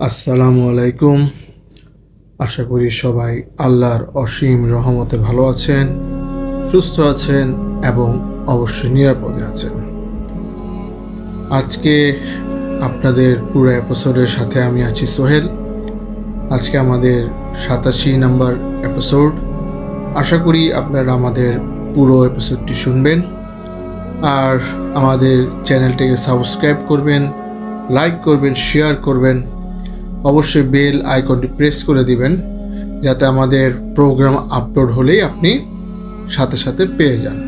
আসসালামু আলাইকুম। আশা করি সবাই আল্লাহর অসীম রহমতে ভালো আছেন, সুস্থ আছেন এবং অবশ্যই নিরাপদে আছেন। আজকে আপনাদের পুরো এপিসোডের সাথে আমি আছি সোহেল। আজকে আমাদের 87 নম্বর এপিসোড। আশা করি আপনারা আমাদের পুরো এপিসোডটি শুনবেন আর আমাদের চ্যানেলটিকে সাবস্ক্রাইব করবেন, লাইক করবেন, শেয়ার করবেন। অবশ্যই বেল আইকনটি প্রেস করে দিবেন যাতে আমাদের প্রোগ্রাম আপলোড হলেই আপনি সাথে সাথে পেয়ে যান।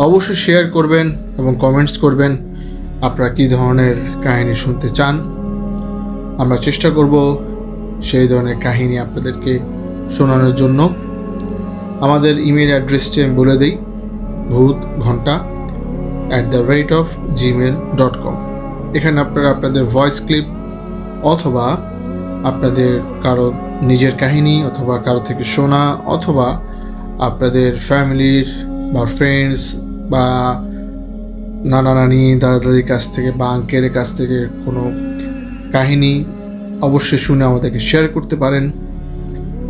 অবশ্যই শেয়ার করবেন এবং কমেন্টস করবেন আপনারা কী ধরনের কাহিনী শুনতে চান। আমরা চেষ্টা করব সেই ধরনের কাহিনী আপনাদেরকে শোনানোর জন্য। আমাদের ইমেল অ্যাড্রেসটি আমি বলে দিই, bhutghonta@gmail.com। এখানে আপনারা আপনাদের ভয়েস ক্লিপ অথবা আপনাদের কারো নিজের কাহিনী অথবা কারো থেকে শোনা অথবা আপনাদের ফ্যামিলির বা ফ্রেন্ডস বা নানা নানি দাদা দাদির কাছ থেকে বা আঙ্কেলের কাছ থেকে কোনো কাহিনী অবশ্যই শুনে আমাদেরকে শেয়ার করতে পারেন।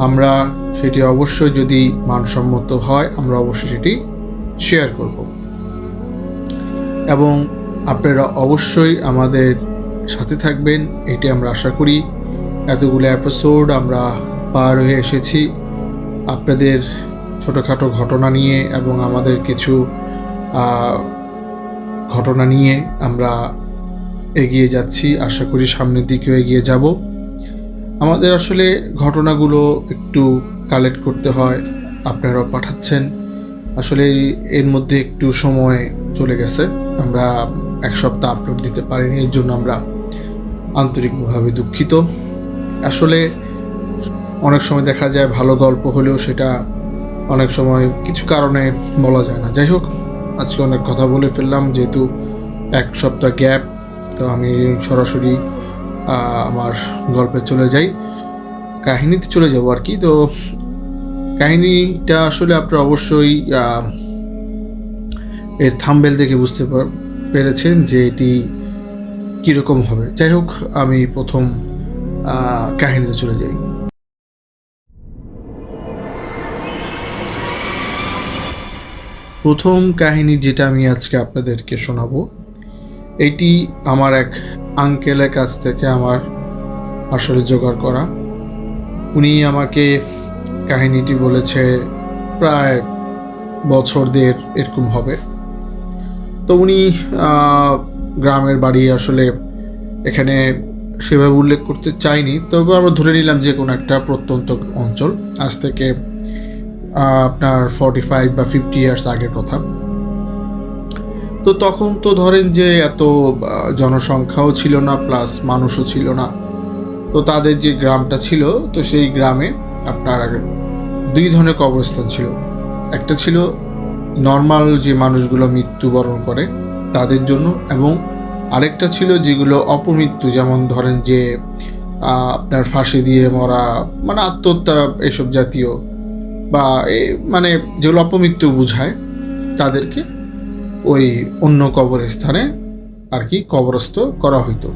আমরা সেটি অবশ্যই যদি মানসম্মত হয় আমরা অবশ্যই সেটি শেয়ার করব এবং আপনারা অবশ্যই আমাদের সাথে থাকবেন, এটি আমরা আশা করি। এতগুলো এপিসোড আমরা পার হয়ে এসেছি আপনাদের ছোটোখাটো ঘটনা নিয়ে এবং আমাদের কিছু ঘটনা নিয়ে আমরা এগিয়ে যাচ্ছি। আশা করি সামনের দিকেও এগিয়ে যাব। আমাদের আসলে ঘটনাগুলো একটু কালেক্ট করতে হয়, আপনারাও পাঠাচ্ছেন। আসলে এর মধ্যে একটু সময় চলে গেছে, আমরা এক সপ্তাহ আপলোড দিতে পারিনি, এর জন্য আমরা আন্তরিকভাবে দুঃখিত। আসলে অনেক সময় দেখা যায় ভালো গল্প হলেও সেটা অনেক সময় কিছু কারণে বলা যায় না। যাই হোক, আজকে অনেক কথা বলে ফেললাম, যেহেতু এক সপ্তাহ গ্যাপ, তো আমি সরাসরি আমার গল্পে চলে যাই, কাহিনীতে চলে যাব আর কি। তো কাহিনীটা আসলে আপনারা অবশ্যই এর থাম্বনেল দেখে বুঝতে পেরেছেন যে এটি কীরকম হবে। যাই হোক, আমি প্রথম কাহিনীতে চলে যাই। প্রথম কাহিনী যেটা আমি আজকে আপনাদেরকে শোনাবো, এটি আমার এক আঙ্কেলের কাছ থেকে আমার আসলে জোগাড় করা। উনি আমাকে কাহিনীটি বলেছে প্রায় বছর দেড় এরকম হবে। তো উনি গ্রামের বাড়ি, আসলে এখানে সেভাবে উল্লেখ করতে চাইনি, তবে আমরা ধরে নিলাম যে কোনো একটা প্রত্যন্ত অঞ্চল, আজ থেকে আপনার 45 বা 50 ইয়ার্স আগের কথা। তো তখন তো ধরেন যে এত জনসংখ্যাও ছিল না, প্লাস মানুষও ছিল না। তো তাদের যে গ্রামটা ছিল, তো সেই গ্রামে আপনার আগে দুই ধরনের কবরস্থান ছিল। একটা ছিল নর্মাল যে মানুষগুলো মৃত্যুবরণ করে তাদের জন্য, এবং আরেকটা ছিল যেগুলো অপমৃত্যু, যেমন ধরেন যে আপনার ফাঁসি দিয়ে মরা, মানে আত্মহত্যা এসব জাতীয়, বা মানে যেগুলো অপমৃত্যু বোঝায় তাদেরকে ওই অন্য কবরস্থানে আর কি কবরস্থ করা হইতো।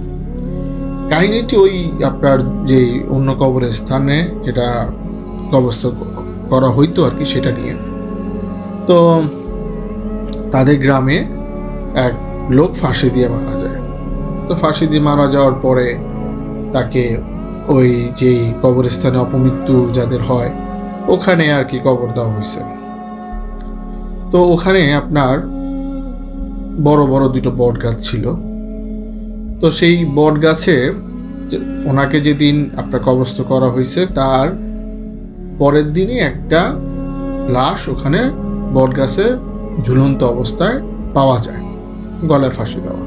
কাহিনীটি ওই আপনার যে অন্য কবরস্থানে যেটা কবরস্থ করা হইতো আর কি সেটা নিয়ে। তো তাদের গ্রামে এক লোক ফাঁসি দিয়ে মারা যায়। তো ফাঁসি দিয়ে মারা যাওয়ার পরে তাকে ওই যেই কবরস্থানে অপমৃত্যু যাদের হয় ওখানে আর কি কবর দেওয়া হয়েছে। তো ওখানে আপনার বড় বড় দুটো বট গাছ ছিল। তো সেই বট গাছে ওনাকে যেদিন আপনার কবরস্থ করা হয়েছে তার পরের দিনই একটা লাশ ওখানে বট গাছে ঝুলন্ত অবস্থায় পাওয়া যায়, গলায় ফাঁসি দেওয়া।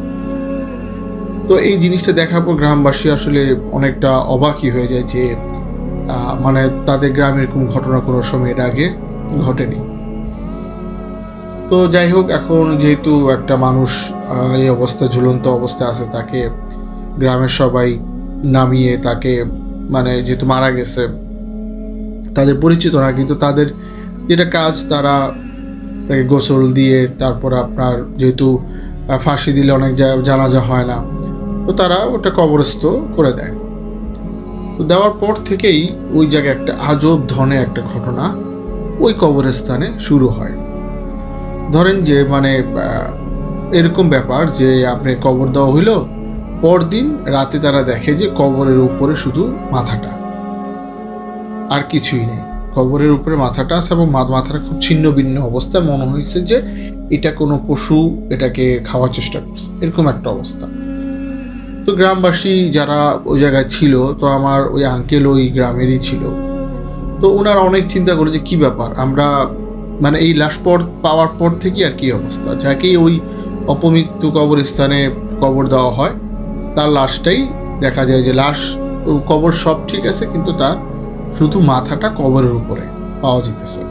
তো এই জিনিসটা দেখার পর গ্রামবাসী আসলে অনেকটা অবাকই হয়ে যায় যে মানে তাদের গ্রামের কোন ঘটনা কোনো সময় এর আগে ঘটেনি। তো যাই হোক, এখন যেহেতু একটা মানুষ এই অবস্থায় ঝুলন্ত অবস্থায় আছে, তাকে গ্রামের সবাই নামিয়ে তাকে, মানে যেহেতু মারা গেছে তাদের পরিচিত না, কিন্তু তাদের যেটা কাজ তারা তাকে গোসল দিয়ে তারপরে আপনার যেহেতু ফাঁসি দিলে অনেক জানাজা হয় না, তো তারা ওটা কবরস্থ করে দেয়। তো দেওয়ার পর থেকেই ওই জায়গায় একটা আজব ধরনের একটা ঘটনা ওই কবরস্থানে শুরু হয়। ধরেন যে মানে এরকম ব্যাপার যে আপনি কবর দেওয়া হইলো, পরদিন রাতে তারা দেখে যে কবরের উপরে শুধু মাথাটা, আর কিছুই নেই। কবরের উপরে মাথাটা আছে এবং মাথাটা খুব ছিন্ন ভিন্ন অবস্থায়, মনে হয়েছে যে এটা কোনো পশু এটাকে খাওয়ার চেষ্টা করছে, এরকম একটা অবস্থা। তো গ্রামবাসী যারা ওই জায়গায় ছিল, তো আমার ওই আঙ্কেল ওই গ্রামেরই ছিল, তো ওনারা অনেক চিন্তা করে যে কী ব্যাপার, আমরা মানে এই লাশ পাওয়ার পর থেকে আর কি অবস্থা, যাকেই ওই অপমৃত্যু কবরস্থানে কবর দেওয়া হয় তার লাশটাই দেখা যায় যে লাশ কবর সব ঠিক আছে, কিন্তু তার শুধু মাথাটা কবরের উপরে পাওয়া যেতেছে।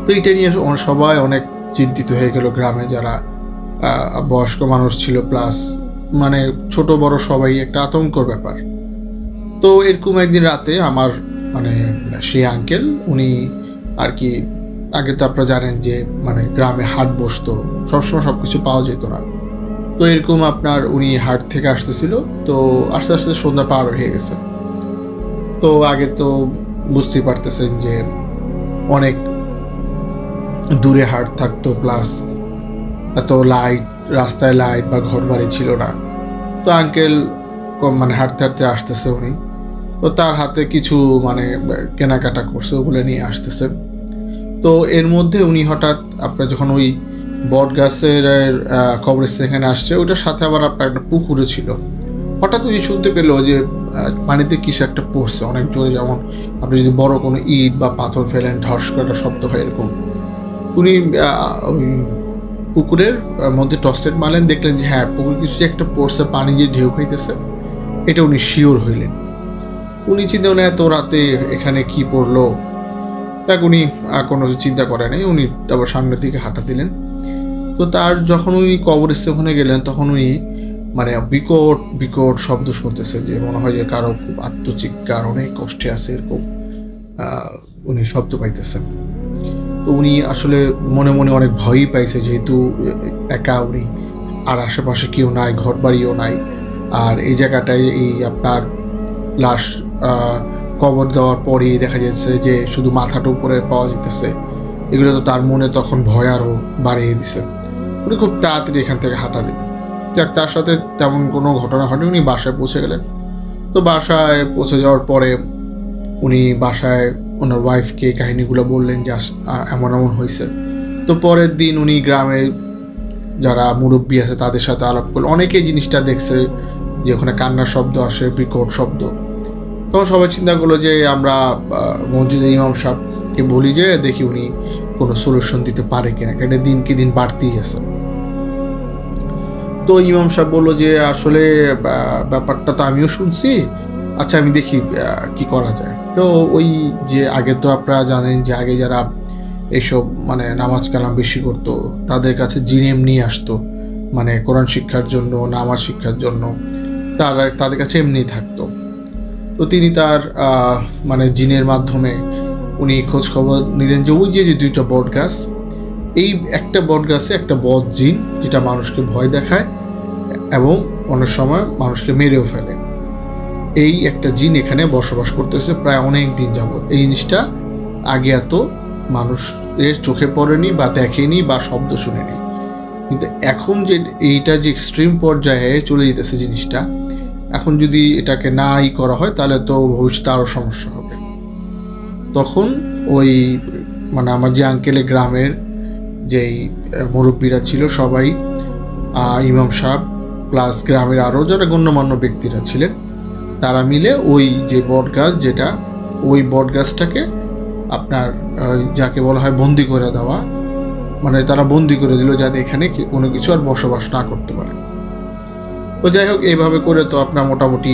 তো এটা নিয়ে সবাই অনেক চিন্তিত হয়ে গেল, গ্রামে যারা বয়স্ক মানুষ ছিল প্লাস মানে ছোট বড় সবাই একটা আতঙ্কর ব্যাপার। তো এরকম একদিন রাতে আমার মানে সেই আঙ্কেল উনি আর কি, আগে তো আপনারা জানেন যে মানে গ্রামে হাট বসতো, সবসময় সব কিছু পাওয়া যেত না। তো এরকম আপনার উনি হাট থেকে আসতেছিল, তো আস্তে আস্তে সন্ধ্যা পার হয়ে গেছে। তো আগে তো বুঝতেই পারতেছেন যে অনেক দূরে হাট থাকতো, প্লাস এত লাইট, রাস্তায় লাইট বা ঘর বাড়ি ছিল না। তো আঙ্কেল মানে হাঁটতে হাঁটতে আসতেছে উনি, তো তার হাতে কিছু মানে কেনাকাটা করছে, ওগুলো নিয়ে আসতেছে। তো এর মধ্যে উনি হঠাৎ আপনার যখন ওই বট গাছের কবরস্থান এখানে আসছে, ওইটার সাথে আবার আপনার একটা পুকুরও ছিল। হঠাৎ উনি শুনতে পেলো যে পানিতে কিছু একটা পড়ছে অনেক জোরে, যেমন আপনি যদি বড় কোনো ইট বা পাথর ফেলেন ঢস করে একটা শব্দ হয় এরকম। উনি ওই পুকুরের মধ্যে টর্চলাইট মারলেন, দেখলেন যে হ্যাঁ পুকুর কিছু যে একটা পড়ছে, পানি যে ঢেউ খাইতেছে, এটা উনি শিওর হইলেন। উনি চিন্তা করেন এত রাতে এখানে কি পড়লো, তাক উনি কোনো চিন্তা করে নাই, উনি তারপর সামনের দিকে হাঁটা দিলেন। তো তার যখন উনি কবরস্থানে গেলেন, তখন উনি মানে বিকট বিকট শব্দ শুনতেছে, যে মনে হয় যে কারো খুব আত্মচিৎকার, অনেক কষ্টে আছে এরকম উনি শব্দ পাইতেছেন। তো উনি আসলে মনে মনে অনেক ভয়ই পাইছে, যেহেতু একা উনি, আর আশেপাশে কেউ নাই, ঘর বাড়িও নাই, আর এই জায়গাটায় এই আপনার লাশ কবর দেওয়ার পরেই দেখা যাচ্ছে যে শুধু মাথাটা উপরে পাওয়া যেতেছে। এগুলো তো তার মনে তখন ভয় আরও বাড়িয়ে দিছে। উনি খুব তাড়াতাড়ি এখান থেকে হাঁটা দিলেন। যাক, তার সাথে তেমন কোনো ঘটনা ঘটেনি, উনি বাসায় পৌঁছে গেলেন। তো বাসায় পৌঁছে যাওয়ার পরে উনি বাসায় ওনার ওয়াইফকে কাহিনিগুলো বললেন যে এমন এমন হয়েছে। তো পরের দিন উনি গ্রামে যারা মুরব্বী আছে তাদের সাথে আলাপ করলেন, অনেকেই জিনিসটা দেখছে যে ওখানে কান্নার শব্দ আসে, বিকট শব্দ। তখন সবাই চিন্তা করলো যে আমরা মসজিদের ইমাম সাহেবকে বলি যে দেখি উনি কোনো সলিউশন দিতে পারে কিনা, এটা দিনকে দিন বাড়তেই আছে। তো ইমাম সাহেব বললো যে আসলে ব্যাপারটা তো আমিও শুনছি, আচ্ছা আমি দেখি কি করা যায়। তো ওই যে আগে তো আপনারা জানেন যে আগে যারা এইসব মানে নামাজ কালাম বেশি করতো, তাদের কাছে জিনেম নিয়ে আসতো, মানে কোরআন শিক্ষার জন্য, নামাজ শিক্ষার জন্য, তাদের কাছে এমনি থাকতো। তো তিনি তার মানে জিনের মাধ্যমে উনি খোঁজ খবর নিলেন যে ওই যে দুইটা বট গাছ, এই একটা বট গাছে একটা বদ জিন, যেটা মানুষকে ভয় দেখায় এবং অনেক সময় মানুষকে মেরেও ফেলে, এই একটা জিন এখানে বসবাস করতেছে প্রায় অনেক দিন যাবৎ। এই জিনিসটা আগে এত মানুষের চোখে পড়েনি বা দেখেনি বা শব্দ শুনেনি, কিন্তু এখন যে এইটা যে এক্সট্রিম পর্যায়ে চলে যেতেছে জিনিসটা, এখন যদি এটাকে নাই করা হয় তাহলে তো ভবিষ্যতে আরও সমস্যা হবে। তখন ওই মানে আমার যে আঙ্কেলের গ্রামের যেই মুরব্বীরা ছিল সবাই, ইমাম সাহেব প্লাস গ্রামের আরও যারা গণ্যমান্য ব্যক্তিরা ছিলেন, তারা মিলে ওই যে বট গাছ, যেটা ওই বট গাছটাকে আপনার যাকে বলা হয় বন্দি করে দেওয়া, মানে তারা বন্দি করে দিল যাতে এখানে কোনো কিছু আর বসবাস না করতে পারে। তো যাই হোক, এইভাবে করে তো আপনার মোটামুটি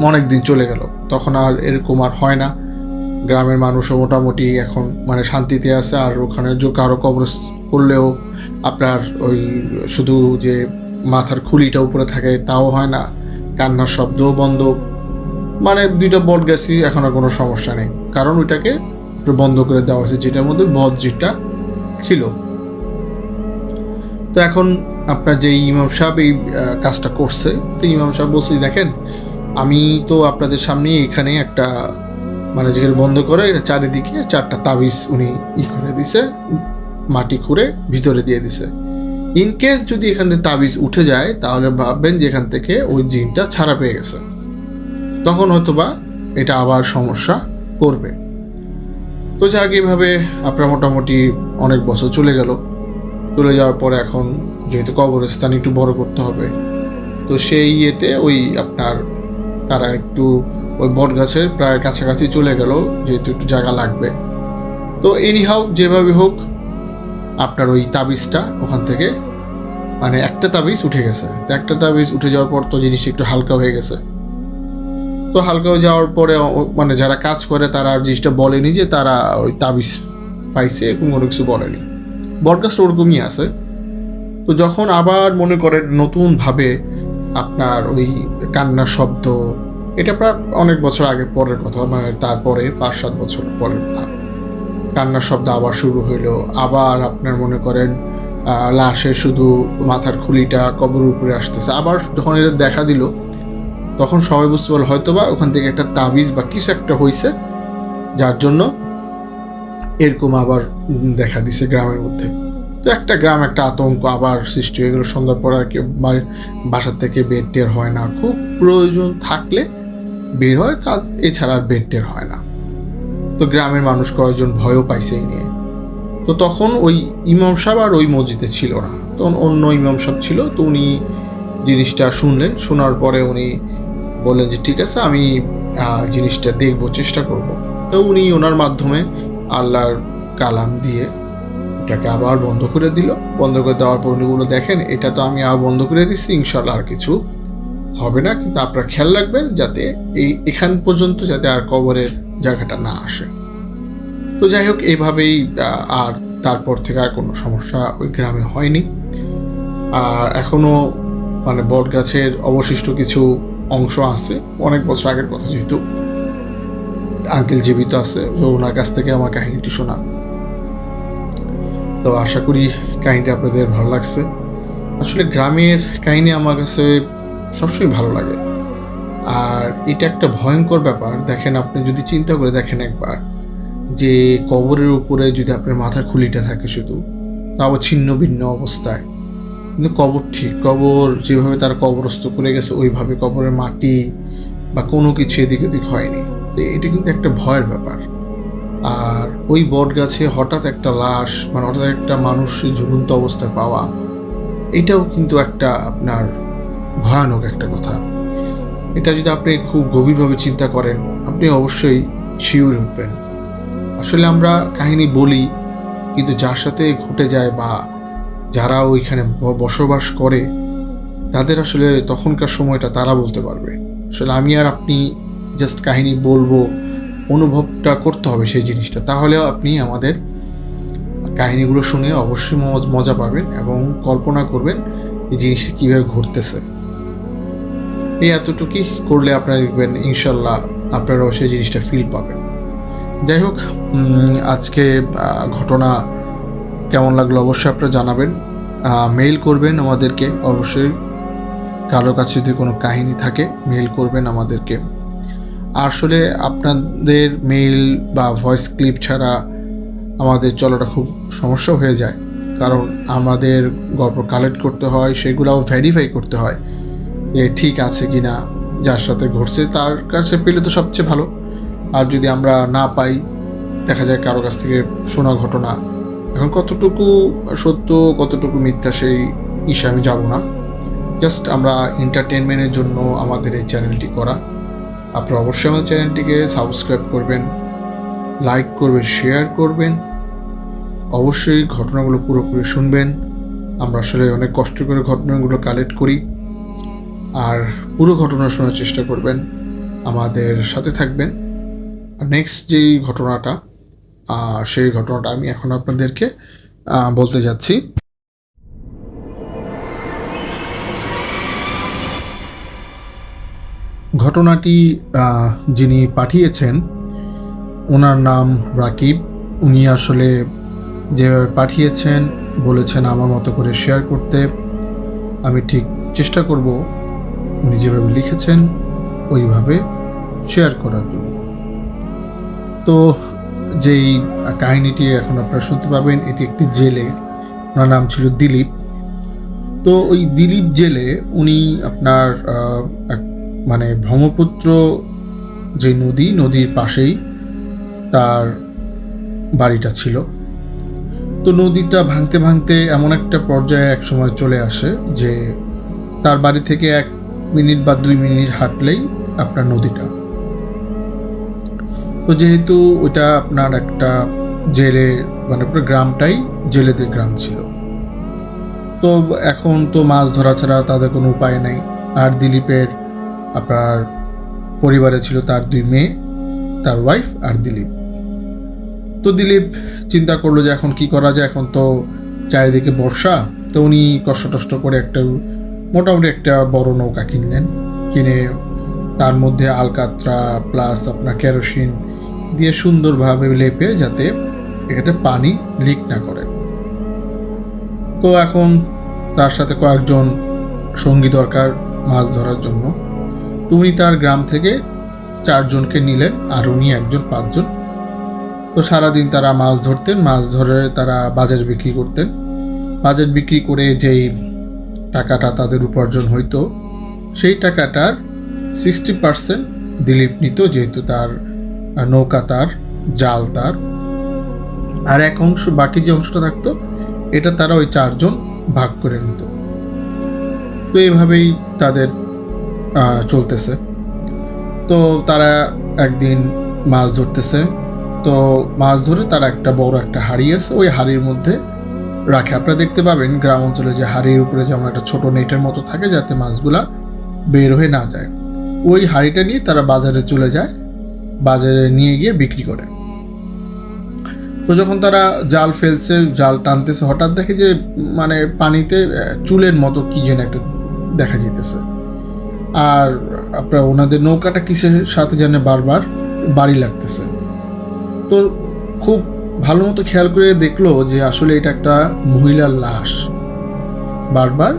অনেক দিন চলে গেল। তখন আর এরকম আর হয় না, গ্রামের মানুষও মোটামুটি এখন মানে শান্তিতে আছে। আর ওখানে যে কারো কবর করলেও আপনার ওই শুধু যে মাথার খুলিটা উপরে থাকে তাও হয় না, কান্নার শব্দও বন্ধ, মানে দুইটা বট গাছই এখন আর কোনো সমস্যা নেই, কারণ ওইটাকে বন্ধ করে দেওয়া হয়েছে, যেটার মধ্যে বদ জিনটা ছিল। তো এখন আপনার যে ইমাম সাহেব এই কাজটা করছে, তো ইমাম সাহেব বলছে দেখেন আমি তো আপনাদের সামনে এখানে একটা মানে যেখানে বন্ধ করে চারিদিকে 4টা তাবিজ উনি করে দিছে, মাটি খুঁড়ে ভিতরে দিয়ে দিছে। ইন কেস যদি এখানে তাবিজ উঠে যায় তাহলে ভাববেন যে এখান থেকে ওই জিনটা ছাড়া পেয়ে গেছে, তখন হয়তো বা এটা আবার সমস্যা করবে। তো যাক, এইভাবে আপনার মোটামুটি অনেক বছর চলে গেল। চলে যাওয়ার পরে এখন যেহেতু কবরস্থান একটু বড় করতে হবে, তো সেই ইয়েতে ওই আপনার তারা একটু ওই বট গাছের প্রায় কাছাকাছি চলে গেল, যেহেতু একটু জায়গা লাগবে। তো এনিহাউ যেভাবে হোক আপনার ওই তাবিজটা ওখান থেকে মানে একটা তাবিজ উঠে গেছে। তো একটা তাবিজ উঠে যাওয়ার পর তো জিনিসটা একটু হালকা হয়ে গেছে। তো হালকা হয়ে যাওয়ার পরে মানে যারা কাজ করে তারা আর জিনিসটা বলেনি যে তারা ওই তাবিজ পাইছে, এরকম কোনো কিছু বলেনি। বটগাছটা ওরকমই আছে। তো যখন আবার মনে করেন নতুনভাবে আপনার ওই কান্নার শব্দ, এটা প্রায় অনেক বছর আগে পরের কথা, মানে তারপরে 5-7 বছর পরের কথা, কান্নার শব্দ আবার শুরু হইলো। আবার আপনার মনে করেন লাশের শুধু মাথার খুলিটা কবরের উপরে আসতেছে। আবার যখন এটা দেখা দিল তখন সবাই বুঝতে পারলো হয়তো বা ওখান থেকে একটা তাবিজ বা কিছু একটা হয়েছে, যার জন্য এরকম আবার দেখা দিছে গ্রামের মধ্যে। তো একটা গ্রাম, একটা আতঙ্ক আবার সৃষ্টি হয়ে গেল। সন্ধ্যার পর আর কেউ বাসার থেকে বেড টের হয় না, খুব প্রয়োজন থাকলে বের হয়, তা এছাড়া আর বেড টের হয় না। তো গ্রামের মানুষ কয়েকজন ভয়ও পাইছে এই নিয়ে। তো তখন ওই ইমাম সাহেব আর ওই মসজিদে ছিল না, তখন অন্য ইমাম সাহেব ছিল। তো উনি জিনিসটা শুনলেন, শোনার পরে উনি বললেন যে ঠিক আছে, আমি জিনিসটা দেখবো, চেষ্টা করব। তো উনি ওনার মাধ্যমে আল্লাহর কালাম দিয়ে এটাকে আবার বন্ধ করে দিল। বন্ধ করে দেওয়ার পর উনি বললো, দেখেন এটা তো আমি আবার বন্ধ করে দিচ্ছি, ইনশাল্লাহ আর কিছু হবে না, কিন্তু আপনারা খেয়াল রাখবেন যাতে এখান পর্যন্ত যাতে আর কবরের জায়গাটা না আসে। তো যাই হোক, এইভাবেই আর তারপর থেকে আর কোনো সমস্যা ওই গ্রামে হয়নি। আর এখনও মানে বট গাছের অবশিষ্ট কিছু অংশ আছে, অনেক বছর আগের কথা, যেহেতু আঙ্কেল জীবিত আছে, তো ওনার কাছ থেকে আমার কাহিনীটি শোনা। তো আশা করি কাহিনীটা আপনাদের ভালো লাগছে। আসলে গ্রামের কাহিনী আমার কাছে সবসময় ভালো লাগে। আর এটা একটা ভয়ঙ্কর ব্যাপার। দেখেন, আপনি যদি চিন্তা করে দেখেন একবার, যে কবরের উপরে যদি আপনার মাথার খুলিটা থাকে শুধু, তাও ছিন্ন ভিন্ন অবস্থায়, কিন্তু কবর ঠিক, কবর যেভাবে তারা কবরস্থ করে গেছে ওইভাবে কবরের মাটি বা কোনো কিছু এদিক ওদিক হয়নি। তো এটা কিন্তু একটা ভয়ের ব্যাপার। আর ওই বট গাছে হঠাৎ একটা লাশ, মানে হঠাৎ একটা মানুষ ঝুলন্ত অবস্থায় পাওয়া, এটাও কিন্তু একটা আপনার ভয়ানক একটা কথা। এটা যদি আপনি খুব গভীরভাবে চিন্তা করেন, আপনি অবশ্যই শিউরে উঠবেন। আসলে আমরা কাহিনী বলি, কিন্তু যার সাথে ঘটে যায় বা যারা ওইখানে বসবাস করে তাদের আসলে তখনকার সময়টা তারা বলতে পারবে। আসলে আমি আর আপনি জাস্ট কাহিনী বলবো, অনুভবটা করতে হবে সেই জিনিসটা, তাহলেও আপনি আমাদের কাহিনীগুলো শুনে অবশ্যই মজা পাবেন এবং কল্পনা করবেন এই জিনিসটা কীভাবে ঘটতেছে। এই এতটুকুই করলে আপনারা দেখবেন ইনশাল্লাহ আপনারাও সেই জিনিসটা ফিল পাবেন। যাই হোক, আজকে ঘটনা কেমন লাগলো অবশ্যই আপনারা জানাবেন, মেইল করবেন আমাদেরকে। অবশ্যই কারোর কাছে যদি কোনো কাহিনী থাকে মেইল করবেন আমাদেরকে। আসলে আপনাদের মেইল বা ভয়েস ক্লিপ ছাড়া আমাদের চলাটা খুব সমস্যা হয়ে যায়, কারণ আমাদের গল্প কালেক্ট করতে হয়, সেগুলোও ভেরিফাই করতে হয় যে ঠিক আছে কি না, যার সাথে ঘটছে তার কাছে পেলে তো সবচেয়ে ভালো। আর যদি আমরা না পাই, দেখা যায় কারো কাছ থেকে শোনা ঘটনা, এখন কতটুকু সত্য কতটুকু মিথ্যা সেই ইস্যে আমি যাব না। জাস্ট আমরা এন্টারটেনমেন্টের জন্য আমাদের এই চ্যানেলটি করা। আপনারা অবশ্যই আমাদের চ্যানেলটিকে সাবস্ক্রাইব করবেন, লাইক করবেন, শেয়ার করবেন, অবশ্যই ঘটনাগুলো পুরোপুরি শুনবেন। আমরা আসলে অনেক কষ্ট করে ঘটনাগুলো কালেক্ট করি, আর পুরো ঘটনা শোনার চেষ্টা করবেন, আমাদের সাথে থাকবেন। আর নেক্সট যেই ঘটনাটা, সেই ঘটনাটা আমি এখন আপনাদেরকে বলতে যাচ্ছি। ঘটনাটি যিনি পাঠিয়েছেন ওনার নাম রাকিব। উনি আসলে যেভাবে পাঠিয়েছেন বলেছেন আমার মতো করে শেয়ার করতে। আমি ঠিক চেষ্টা করব উনি যেভাবে লিখেছেন ওইভাবে শেয়ার করার জন্য। তো যেই কাহিনীটি এখন আপনারা শুনতে পাবেন, এটি একটি জেলে, ওনার নাম ছিল দিলীপ। তো ওই দিলীপ জেলে উনি আপনার মানে ব্রহ্মপুত্র যে নদীর পাশেই তার বাড়িটা ছিল। তো নদীটা ভাঙতে ভাঙতে এমন একটা পর্যায়ে এক সময় চলে আসে যে তার বাড়ি থেকে 1 মিনিট বা 2 মিনিট হাঁটলেই আপনার নদীটা। তো যেহেতু ওইটা আপনার একটা জেলে, মানে পুরো গ্রামটাই জেলেদের গ্রাম ছিল, তো এখন তো মাছ ধরা ছাড়া তাদের কোনো উপায় নেই। আর দিলীপের আপনার পরিবারে ছিল তার 2 মেয়ে, তার ওয়াইফ আর দিলীপ। তো দিলীপ চিন্তা করলো যে এখন কি করা যায়, এখন তো চারিদিকে বর্ষা। তো উনি কষ্ট করে একটা মোটামুটি একটা বড় নৌকা কিনলেন, কিনে তার মধ্যে আলকাতরা প্লাস আপনার কেরোসিন দিয়ে সুন্দরভাবে লেপে যাতে এখানে পানি লিক না করে। তো এখন তার সাথে কয়েকজন সঙ্গী দরকার মাছ ধরার জন্য। তো উনি তার গ্রাম থেকে 4 জনকে নিলেন, আর উনি একজন, 5 জন। তো সারাদিন তারা মাছ ধরতেন, মাছ ধরে তারা বাজারে বিক্রি করতেন। বাজার বিক্রি করে যেই টাকাটা তাদের উপার্জন হইতো, সেই টাকাটার 60% দিলীপ নিত, যেহেতু তার নৌকা তার, জাল তার, আর এক অংশ বাকি যে অংশটা থাকতো এটা তারা ওই 4 জন ভাগ করে নিত। তো এইভাবেই তাদের চলতেছে। তো তারা একদিন মাছ ধরতেছে। তো মাছ ধরে তারা একটা বড় একটা হাঁড়ি আছে, ওই হাঁড়ির মধ্যে রাখে। আপনারা দেখতে পাবেন গ্রাম অঞ্চলে যে হাঁড়ির উপরে যেমন একটা ছোট নেটের মতো থাকে যাতে মাছগুলা বের হয়ে না যায়। ওই হাঁড়িটা নিয়ে তারা বাজারে চলে যায়, বাজারে নিয়ে গিয়ে বিক্রি করে। তো যখন তারা জাল ফেলছে, জাল টানতেছে, হঠাৎ দেখে যে মানে পানিতে চুলের মতো কি যেন একটা দেখা যেতেছে। আর আপনার ওনাদের নৌকাটা কিসের সাথে যেন বারবার বাড়ি লাগতেছে। তো খুব ভালো মতো খেয়াল করে দেখলো যে আসলে এটা একটা মহিলার লাশ বারবার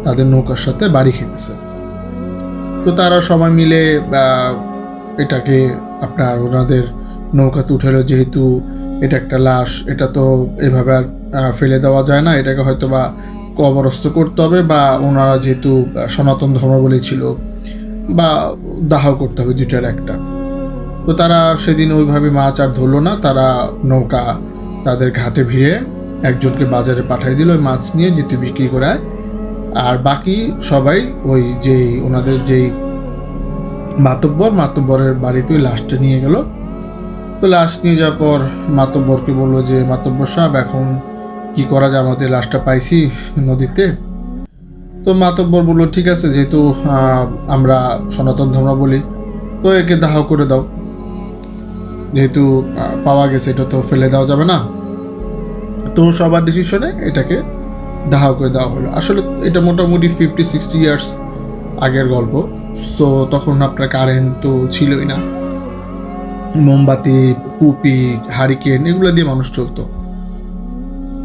তাদের নৌকার সাথে বাড়ি খেতেছে। তো তারা সবাই মিলে এটাকে আপনার ওনাদের নৌকাতে উঠালো, যেহেতু এটা একটা লাশ, এটা তো এভাবে আর ফেলে দেওয়া যায় না, এটাকে হয়তো বা কবরস্থ করতে হবে, বা ওনারা যেহেতু সনাতন ধর্মাবলী ছিল, বা দাহ করতে হবে, দুইটার একটা। তো তারা সেদিন ওইভাবে মাছ আর ধরলো না, তারা নৌকা তাদের ঘাটে ভিড়ে একজনকে বাজারে পাঠিয়ে দিল ওই মাছ নিয়ে যেতে বিক্রি করে। আর বাকি সবাই ওই যেই ওনাদের যেই মাতব্বরের বাড়িতে ওই লাশটা নিয়ে গেল। তো লাশ নিয়ে যাওয়ার পর মাতব্বরকে বললো যে মাতব্বর সাহেব, এখন কি করা যায়, আমাদের লাশটা পাইছি নদীতে। তো মাতব্বর বললো ঠিক আছে, যেহেতু আমরা সনাতন ধর্মাবলী, তো একে দাহ করে দাও, যেহেতু পাওয়া গেছে এটা তো ফেলে দেওয়া যাবে না। তো সবার ডিসিশনে এটাকে দাহ করে দেওয়া হলো। আসলে এটা মোটামুটি 50-60 ইয়ার্স আগের গল্প। তো তখন আপনার কারেন্ট তো ছিলই না, মোমবাতি, কুপি, হারিকেন এগুলো দিয়ে মানুষ চলতো।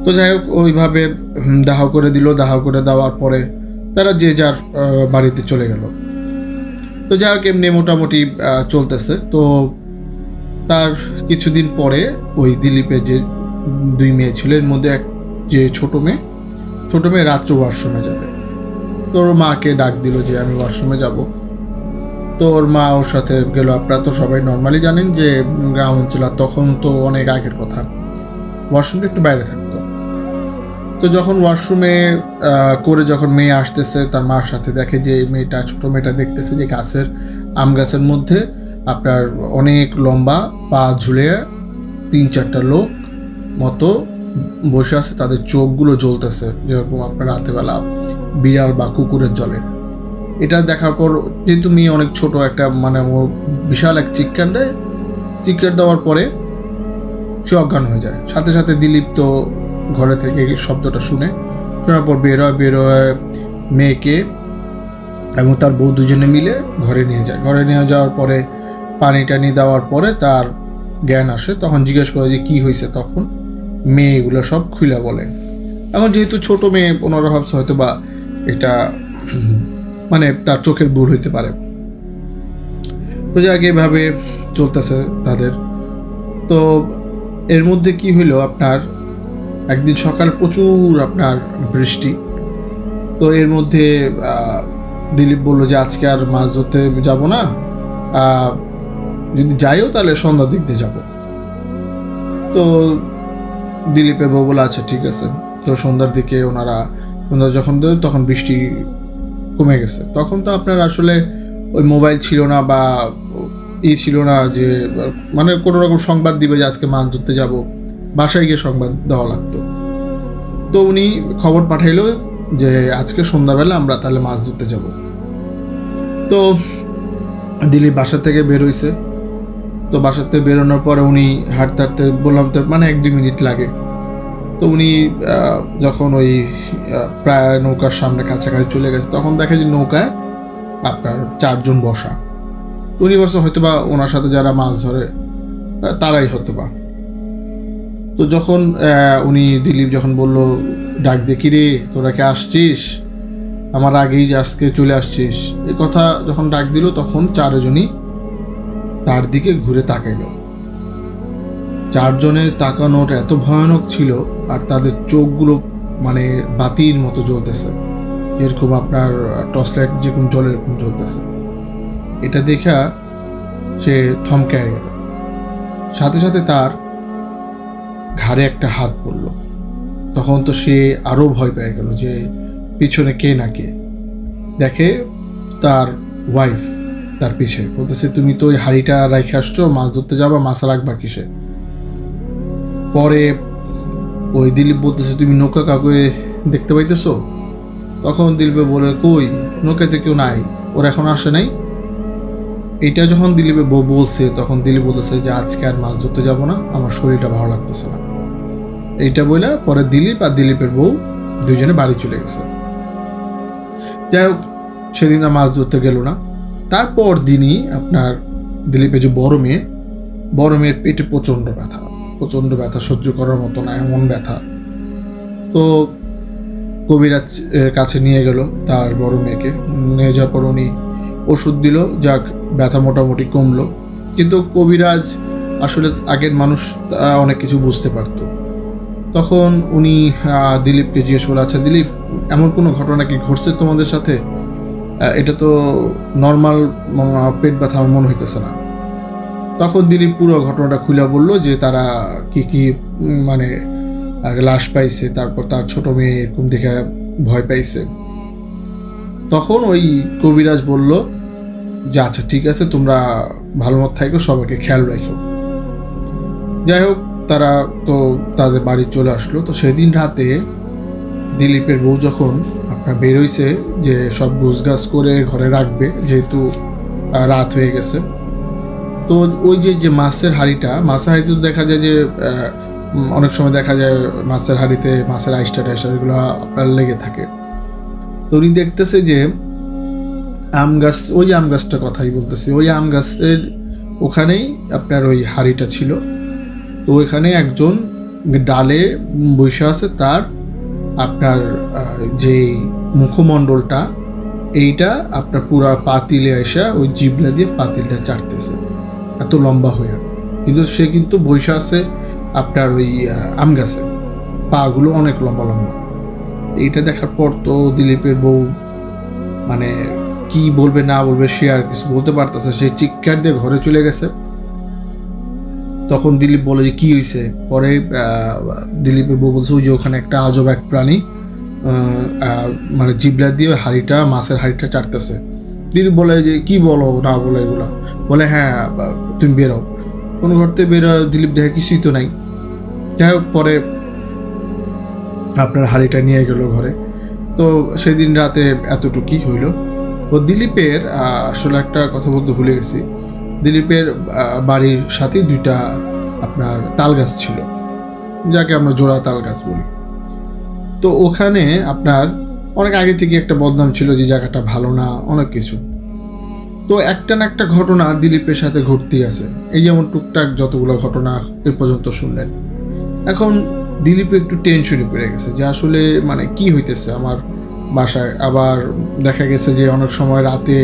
তো যাই হোক, ওইভাবে দাহ করে দিল। দাহ করে দেওয়ার পরে তারা যে যার বাড়িতে চলে গেল। তো যাই হোক, এমনি মোটামুটি চলতেছে। তো তার কিছুদিন পরে ওই দিলীপের যে 2 মেয়ে ছিল, এর মধ্যে এক যে ছোট মেয়ে রাত্রে ওয়াশরুমে যাবে। তো ওর মাকে ডাক দিল যে আমি ওয়াশরুমে যাব। তো ওর মা ওর সাথে গেল। আপনারা তো সবাই নর্মালি জানেন যে গ্রাম অঞ্চল, তখন তো অনেক আগের কথা, ওয়াশরুমটা একটু বাইরে থাকতো। তো যখন ওয়াশরুমে করে যখন মেয়ে আসতেছে তার মার সাথে, দেখে যে ছোট মেয়েটা দেখতেছে যে আম গাছের মধ্যে আপনার অনেক লম্বা পা ঝুলে 3-4টা লোক মতো বসে আছে, তাদের চোখগুলো জ্বলতেছে যেরকম আপনার রাতেবেলা বিড়াল বা কুকুরের জ্বলে। এটা দেখার পর যেহেতু মেয়ে অনেক ছোট, একটা মানে ও বিশাল এক চিৎকার দেওয়ার পরে সে অজ্ঞান হয়ে যায়। সাথে সাথে দিলীপ তো ঘরে থেকে শব্দটা শোনার পর বের হয় মেয়েকে এবং তার বউ দুজনে মিলে ঘরে নিয়ে যায়। ঘরে নিয়ে যাওয়ার পরে পানি টানি দেওয়ার পরে তার জ্ঞান আসে। তখন জিজ্ঞেস করে যে কী হয়েছে, তখন মেয়ে এগুলো সব খুলে বলে। এখন যেহেতু ছোট মেয়ে, ওনারা ভাবছে হয়তো বা এটা মানে তার চোখের ভুল হইতে পারে। তো যাক এভাবে চলতেছে তাদের। তো এর মধ্যে কি হইলো, আপনার একদিন সকাল প্রচুর আপনার বৃষ্টি। তো এর মধ্যে দিলীপ বললো যে আজকে আর মাছ ধরতে যাব না, যদি যাইও তাহলে সন্ধ্যার দিক দিয়ে যাবো। তো দিলীপের বউ বলে আচ্ছা ঠিক আছে। তো সন্ধ্যার দিকে ওনারা সন্ধ্যা যখন দেয় তখন বৃষ্টি কমে গেছে। তখন তো আপনার আসলে ওই মোবাইল ছিল না বা ছিল না যে মানে কোনো রকম সংবাদ দিবে যে আজকে মাছ ধরতে যাব, বাসায় গিয়ে সংবাদ দেওয়া লাগতো। তো উনি খবর পাঠাইলো যে আজকে সন্ধ্যাবেলা আমরা তাহলে মাছ ধরতে যাব। তো দিলীপ বাসা থেকে বের হইছে। তো বাসার থেকে বেরোনোর পরে উনি হাঁটতে হাঁটতে, বললাম তো মানে 1-2 মিনিট লাগে। তো উনি যখন ওই প্রায় নৌকার সামনে কাছাকাছি চলে গেছে, তখন দেখে যে নৌকায় আপনার 4 জন বসা। উনি বসে হয়তো বা ওনার সাথে যারা মাছ ধরে তারাই হয়তো বা। তো যখন উনি দিলীপ যখন বলল ডাক দিয়ে, কি রে তোরা কি আসছিস, আমার আগেই আজকে চলে আসছিস, এই কথা যখন ডাক দিল তখন 4 জনই তার দিকে ঘুরে তাকাইল। 4 জনের তাকানোটা এত ভয়ানক ছিল, আর তাদের চোখগুলো মানে বাতির মতো জ্বলতেছে, যেরকম আপনার টর্চ লাইট যেরকম জ্বলে এরকম জ্বলতেছে। এটা দেখা সে থমকে গেল। সাথে সাথে তার ঘাড়ে একটা হাত পড়ল। তখন তো সে আরও ভয় পেয়ে গেল যে পিছনে কে না কে। দেখে তার ওয়াইফ তার পিছে বলতেছে, তুমি তো ওই হাড়িটা রাইখে আসছো, মাছ ধরতে যাবা, মাছ রাখবা কিসে। পরে ওই দিলীপ বলতেছে, তুমি নৌকা কাউকে দেখতে পাইতেছো? তখন দিলীপে বলে, কই নৌকাতে কেউ নাই, ওরা এখন আসে নাই। এইটা যখন দিলীপে বউ বলছে তখন দিলীপ বলতেছে যে আজকে আর মাছ ধরতে যাব না, আমার শরীরটা ভালো লাগতেছে না। এইটা বলে পরে দিলীপ আর দিলীপের বউ দুইজনে বাড়ি চলে গেছে। যাই হোক, সেদিন আর মাছ ধরতে গেল না। তারপর দিনই আপনার দিলীপের যে বড় মেয়ের পেটে প্রচণ্ড ব্যথা, সহ্য করার মতো না এমন ব্যথা। তো কবিরাজ কাছে নিয়ে গেল তার বড় মেয়েকে। নিয়ে যাওয়ার পর উনি ওষুধ দিল, যাক ব্যথা মোটামুটি কমলো। কিন্তু কবিরাজ আসলে আগের মানুষ অনেক কিছু বুঝতে পারত। তখন উনি দিলীপকে জিজ্ঞেস করলো, আচ্ছা দিলীপ, এমন কোনো ঘটনা কি ঘটছে তোমাদের সাথে? এটা তো নর্মাল পেট ব্যথা আমার মনে হইতেছে না। তখন দিলীপ পুরো ঘটনাটা খুলে বললো যে তারা কি মানে লাশ পাইছে, তারপর তার ছোট মেয়ে এরকম দেখে ভয় পাইছে। তখন ওই কবিরাজ বলল যে আচ্ছা ঠিক আছে, তোমরা ভালো মতো থাকো, সবাইকে খেয়াল রাখো। যাই হোক, তারা তো তাদের বাড়ি চলে আসলো। তো সেদিন রাতে দিলীপের বউ যখন আপনার বেরোইছে যে সব গুছগাছ করে ঘরে রাখবে, যেহেতু রাত হয়ে গেছে, তো ওই যে মাছের হাঁড়িতে তো দেখা যায় যে অনেক সময় দেখা যায় মাছের হাঁড়িতে মাছের আইসটা এগুলো আপনার লেগে থাকে। তো উনি দেখতেছে যে আম গাছটার কথাই বলতেছি, ওই আম গাছের ওখানেই আপনার ওই হাঁড়িটা ছিল। তো ওইখানে একজন ডালে বসে আছে, তার আপনার যে মুখমণ্ডলটা এইটা আপনার পুরা পাতিলে আসা ওই জিবলা দিয়ে পাতিলটা চাটতেছে, এত লম্বা হয়ে। কিন্তু সে কিন্তু বসে আছে আপনার ওই আম গাছে, পাগুলো অনেক লম্বা লম্বা। এইটা দেখার পর তো দিলীপের বউ মানে কি বলবে না বলবে সে আর কিছু বলতে পারতেছে, সে চিৎকার দিয়ে ঘরে চলে গেছে। তখন দিলীপ বলে যে কি হয়েছে। পরে দিলীপের বউ বলছে, ওই যে ওখানে একটা আজব এক প্রাণী মানে জিবলা দিয়ে মাছের হাঁড়িটা চাটতেছে। দিলীপ বলে যে কি বলো না বলো এগুলা। বলে হ্যাঁ তুমি বেরো। কোনো ঘর থেকে বেরো, দিলীপ দেখে কিছুই তো নাই। যাই হোক, পরে আপনার হাঁড়িটা নিয়ে গেল ঘরে। তো সেদিন রাতে এতটুকুই হইল। ও দিলীপের আসলে একটা কথা বলতে ভুলে গেছি, দিলীপের বাড়ির সাথে 2টা আপনার তাল গাছ ছিল, যাকে আমরা জোড়া তাল গাছ বলি। তো ওখানে আপনার অনেক আগে থেকে একটা বদনাম ছিল যে জায়গাটা ভালো না, অনেক কিছু। তো একটা না একটা ঘটনা দিলীপের সাথে ঘটতেই আছে। এই যেমন টুকটাক যতগুলো ঘটনা এ পর্যন্ত শুনলেন। এখন দিলীপ একটু টেনশনে পড়ে গেছে যে আসলে মানে কি হইতেছে আমার বাসায়। আবার দেখা গেছে যে অনেক সময় রাতে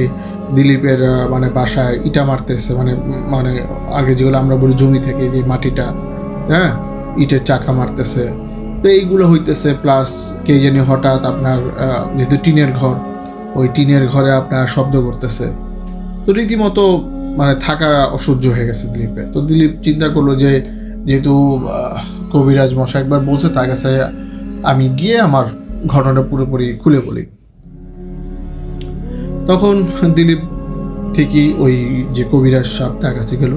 দিলীপের মানে বাসায় ইটা মারতেছে, মানে মানে আগে যেগুলো আমরা বলি জমি থেকে যে মাটিটা, হ্যাঁ, ইটের চাকা মারতেছে। তো এইগুলো হইতেছে, প্লাস কে জানি হঠাৎ আপনার যেহেতু টিনের ঘর, ওই টিনের ঘরে আপনার শব্দ করতেছে। তো রীতিমতো মানে থাকা অসহ্য হয়ে গেছে দিলীপের। তো দিলীপ চিন্তা করলো যে যেহেতু কবিরাজ মশাই একবার বলছে, তার কাছে আমি গিয়ে আমার ঘটনাটা পুরোপুরি খুলে বলি। তখন দিলীপ ঠিকই ওই যে কবিরাজ সাহেব তার কাছে গেল,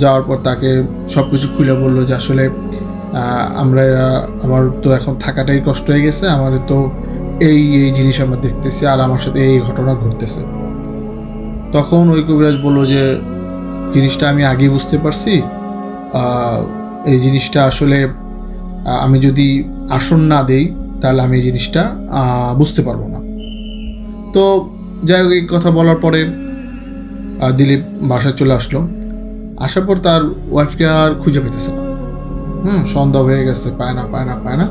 যাওয়ার পর তাকে সব কিছু খুলে বললো যে আসলে আমার তো এখন থাকাটাই কষ্ট হয়ে গেছে, আমাদের তো এই এই জিনিস আমরা দেখতেছি আর আমার সাথে এই ঘটনা ঘটতেছে। তখন ওই কবিরাজ বললো যে জিনিসটা আমি আগেই বুঝতে পারছি, এই জিনিসটা আসলে আমি যদি আসন না দেই তাহলে আমি এই জিনিসটা বুঝতে পারবো না। তো যাই হোক, এই কথা বলার পরে দিলীপ বাসায় চলে আসলো। আসার পর তার ওয়াইফকে আর খুঁজে পেতেছে না। সন্ধ্যা হয়ে গেছে, পায় না।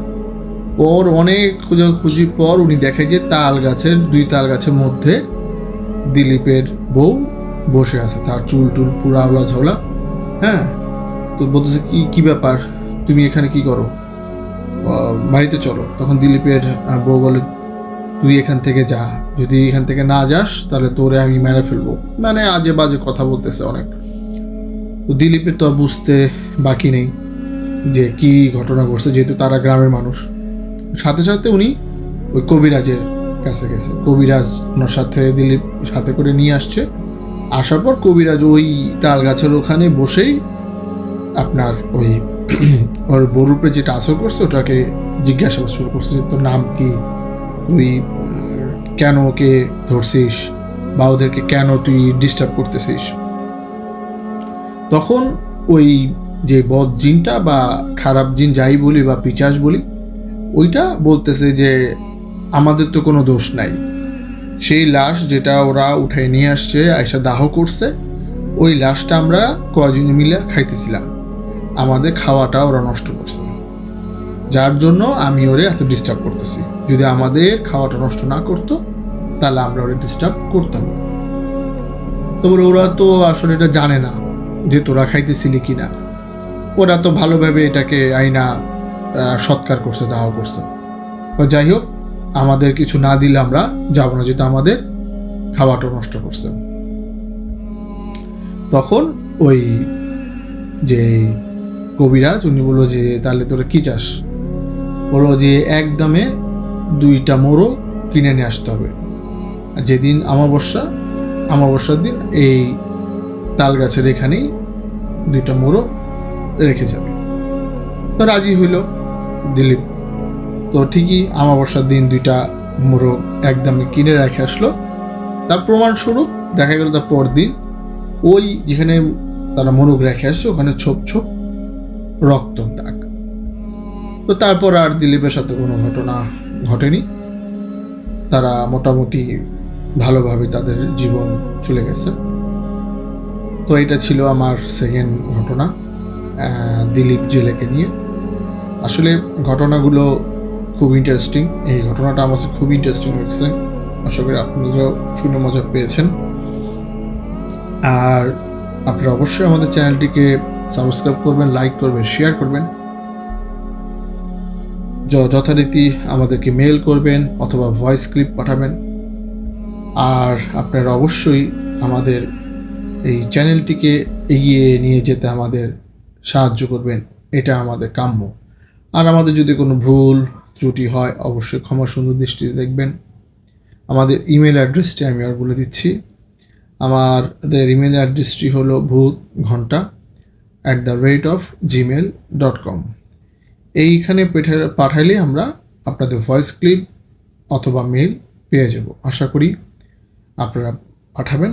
ওর অনেক খোঁজাখুঁজির পর উনি দেখে যে দুই তাল গাছের মধ্যে দিলীপের বউ বসে আছে, তার চুল টুল পুরা আওলা ঝাওলা। হ্যাঁ, তো বলতেছে কি ব্যাপার, তুমি এখানে কি করো, বাড়িতে চলো। তখন দিলীপের বউ বলে, তুই এখান থেকে যা, যদি এখান থেকে না যাস তাহলে তোরে আমি মেরে ফেলবো। মানে আজে বাজে কথা বলতেছে অনেক। তো দিলীপের তো আর বুঝতে বাকি নেই যে কি ঘটনা ঘটছে, যেহেতু তারা গ্রামের মানুষ। সাথে সাথে উনি ওই কবিরাজের কাছে গেছে। কবিরাজ ওনার সাথে দিলীপ সাথে করে নিয়ে আসছে। আসার পর কবিরাজ ওই তাল গাছের ওখানে বসেই আপনার ওই ওর বউর উপরে যেটা আসর করছে ওটাকে জিজ্ঞাসাবাদ শুরু করছে যে তোর নাম কি, তুই কেন ওকে ধরছিস, বা ওদেরকে কেন তুই ডিস্টার্ব করতেছিস। তখন ওই যে বদ জিনটা বা খারাপ জিন যাই বলি বা পিচাস বলি, ওইটা বলতেছে যে আমাদের তো কোনো দোষ নাই, সেই লাশ যেটা ওরা উঠাই নিয়ে আসছে আয়সা দাহ করছে, ওই লাশটা আমরা কয়জন মিলে খাইতেছিলাম, আমাদের খাওয়াটা ওরা নষ্ট করছে, যার জন্য আমি ওরে এত ডিস্টার্ব করতেছি। যদি আমাদের খাওয়াটা নষ্ট না করতো তাহলে আমরা ওরে ডিস্টার্ব করতাম না। তবে ওরা তো আসলে এটা জানে না যে তোরা খাইতেছিলি কিনা, ওরা তো ভালোভাবে এটাকে আইনা সৎকার করছে, দাহ করছে। যাই হোক, আমাদের কিছু না দিলে আমরা যাবো না, যেহেতু আমাদের খাওয়াটা নষ্ট করছে। তখন ওই যে কবিরাজ উনি বললো যে তাহলে তোরা কি চাস, বললো যে একদমে 2টা মোরগ কিনে নিয়ে আসতে হবে, আর যেদিন অমাবস্যার দিন এই তাল গাছের এখানেই 2টা মোরগ রেখে যাবে। তো রাজি হইল দিলীপ। তো ঠিকই অমাবস্যার দিন 2টা মোরগ একদমে কিনে রেখে আসলো। তার প্রমাণস্বরূপ দেখা গেল তার পরদিন ওই যেখানে তারা মোরগ রেখে আসছে ওখানে ছোপ ছোপ রক্ত দাগ। তো তারপর আর দিলীপের সাথে কোনো ঘটনা ঘটেনি, তারা মোটামুটি ভালোভাবে তাদের জীবন চলে গেছে। তো এটা ছিল আমার সেকেন্ড ঘটনা দিলীপ জেলেকে নিয়ে। আসলে ঘটনাগুলো খুব ইন্টারেস্টিং, এই ঘটনাটা আমার কাছে খুব ইন্টারেস্টিং লাগছে। আশা করি আপনারাও শুনে মজা পেয়েছেন। আর আপনারা অবশ্যই আমাদের চ্যানেলটিকে সাবস্ক্রাইব করবেন, লাইক করবেন, শেয়ার করবেন, যথারীতি আমাদেরকে মেল করবেন অথবা ভয়েস ক্লিপ পাঠাবেন। আর আপনারা অবশ্যই আমাদের এই চ্যানেলটিকে এগিয়ে নিয়ে যেতে আমাদের সাহায্য করবেন, এটা আমাদের কাম্য। আর আমাদের যদি কোনো ভুল ত্রুটি হয় অবশ্যই ক্ষমা সুন্দর দৃষ্টিতে দেখবেন। আমাদের ইমেল অ্যাড্রেসটি আমি আর বলে দিচ্ছি। আমাদের ইমেল অ্যাড্রেসটি হলো bhutghanta@gmail.com। এইখানে পাঠাইলে আমরা আপনাদের ভয়েস ক্লিপ অথবা মেল পেয়ে যাব। আশা করি আপনারা পাঠাবেন।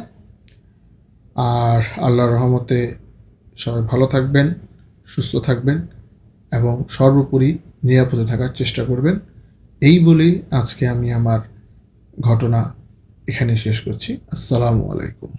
আর আল্লাহর রহমতে সবাই ভালো থাকবেন, সুস্থ থাকবেন এবং সর্বোপরি নিরাপদে থাকার চেষ্টা করবেন। এই বলেই আজকে আমি আমার ঘটনা এখানে শেষ করছি। আসসালামু আলাইকুম।